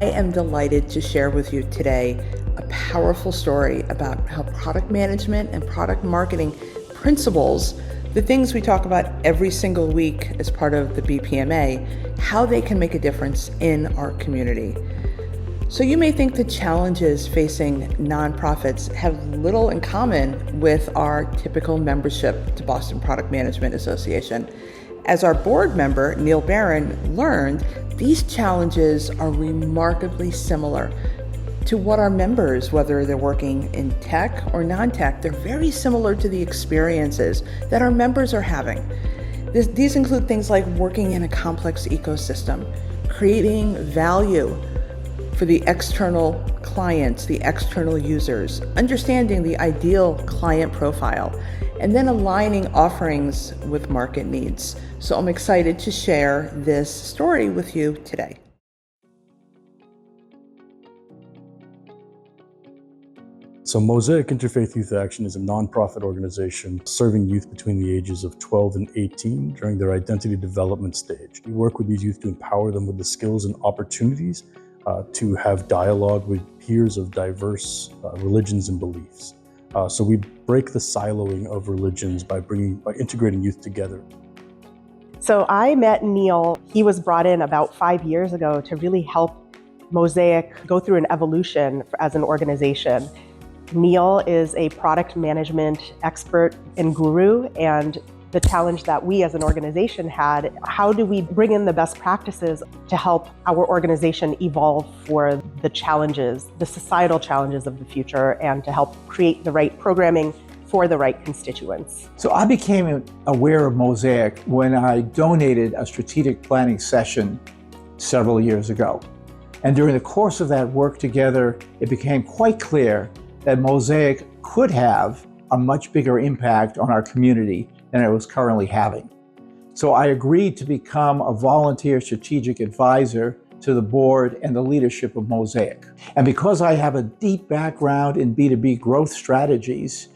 I am delighted to share with you today a powerful story about how product management and product marketing principles, the things we talk about every single week as part of the BPMA, how they can make a difference in our community. So you may think the challenges facing nonprofits have little in common with our typical membership to Boston Product Management Association. As our board member, Neil Barron, learned, these challenges are remarkably similar to what our members, whether they're working in tech or non-tech, they're very similar to the experiences that our members are having. These include things like working in a complex ecosystem, creating value for the external clients, the external users, understanding the ideal client profile, and then aligning offerings with market needs. So I'm excited to share this story with you today. So Mosaic Interfaith Youth Action is a nonprofit organization serving youth between the ages of 12 and 18 during their identity development stage. We work with these youth to empower them with the skills and opportunities to have dialogue with peers of diverse religions and beliefs. So we break the siloing of religions by integrating youth together. So I met Neil. He was brought in about 5 years ago to really help Mosaic go through an evolution as an organization. Neil is a product management expert and guru, and the challenge that we as an organization had, how do we bring in the best practices to help our organization evolve for the challenges, the societal challenges of the future, and to help create the right programming for the right constituents. So I became aware of Mosaic when I donated a strategic planning session several years ago. And during the course of that work together, it became quite clear that Mosaic could have a much bigger impact on our community than it was currently having. So I agreed to become a volunteer strategic advisor to the board and the leadership of Mosaic. And because I have a deep background in B2B growth strategies,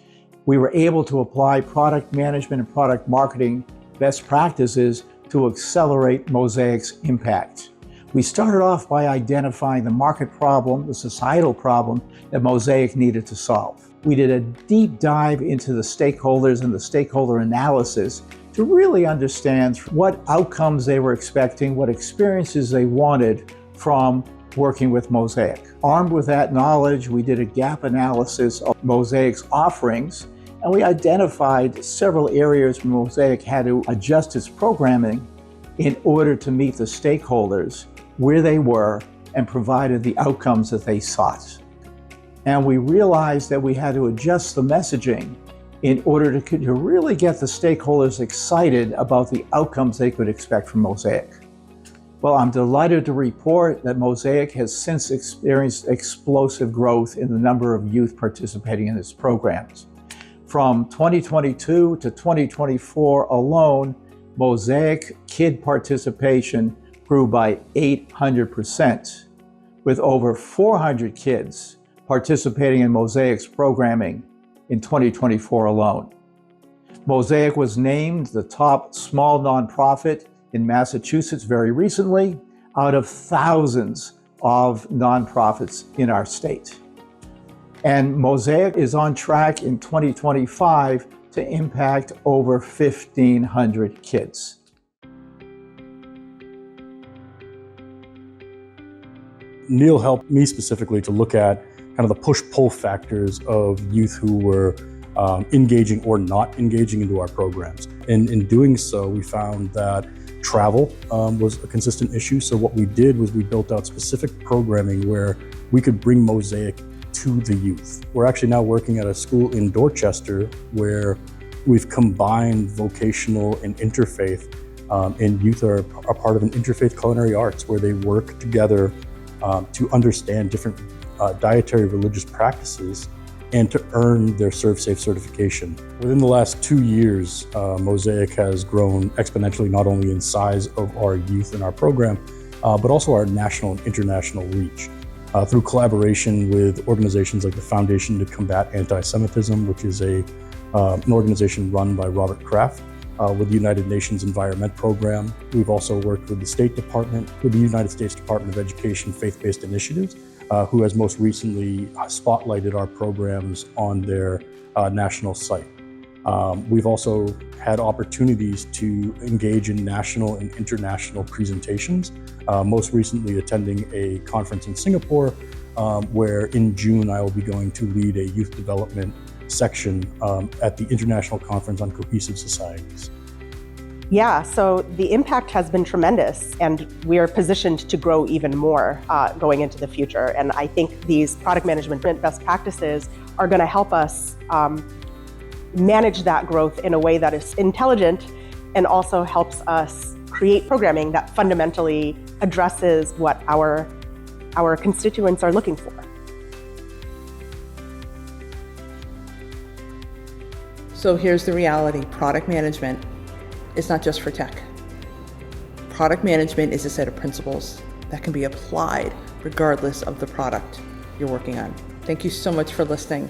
we were able to apply product management and product marketing best practices to accelerate Mosaic's impact. We started off by identifying the market problem, the societal problem that Mosaic needed to solve. We did a deep dive into the stakeholders and the stakeholder analysis to really understand what outcomes they were expecting, what experiences they wanted from working with Mosaic. Armed with that knowledge, we did a gap analysis of Mosaic's offerings, and we identified several areas where Mosaic had to adjust its programming in order to meet the stakeholders where they were and provided the outcomes that they sought. And we realized that we had to adjust the messaging in order to really get the stakeholders excited about the outcomes they could expect from Mosaic. Well, I'm delighted to report that Mosaic has since experienced explosive growth in the number of youth participating in its programs. From 2022 to 2024 alone, Mosaic kid participation grew by 800%, with over 400 kids participating in Mosaic's programming in 2024 alone. Mosaic was named the top small nonprofit in Massachusetts very recently, out of thousands of nonprofits in our state. And Mosaic is on track in 2025 to impact over 1,500 kids. Neil helped me specifically to look at kind of the push-pull factors of youth who were engaging or not engaging into our programs. And in doing so, we found that travel was a consistent issue. So what we did was we built out specific programming where we could bring Mosaic to the youth. We're actually now working at a school in Dorchester where we've combined vocational and interfaith, and youth are a part of an interfaith culinary arts where they work together to understand different dietary religious practices and to earn their ServSafe certification. Within the last 2 years, Mosaic has grown exponentially, not only in size of our youth in our program, but also our national and international reach. Through collaboration with organizations like the Foundation to Combat Anti-Semitism, which is an organization run by Robert Kraft, with the United Nations Environment Program. We've also worked with the State Department, with the United States Department of Education Faith-Based Initiatives, who has most recently spotlighted our programs on their national site. We've also had opportunities to engage in national and international presentations, most recently attending a conference in Singapore, where in June I will be going to lead a youth development section at the International Conference on Cohesive Societies. Yeah, so the impact has been tremendous, and we are positioned to grow even more going into the future. And I think these product management best practices are going to help us manage that growth in a way that is intelligent and also helps us create programming that fundamentally addresses what our constituents are looking for. So here's the reality. Product management is not just for tech. Product management is a set of principles that can be applied regardless of the product you're working on. Thank you so much for listening.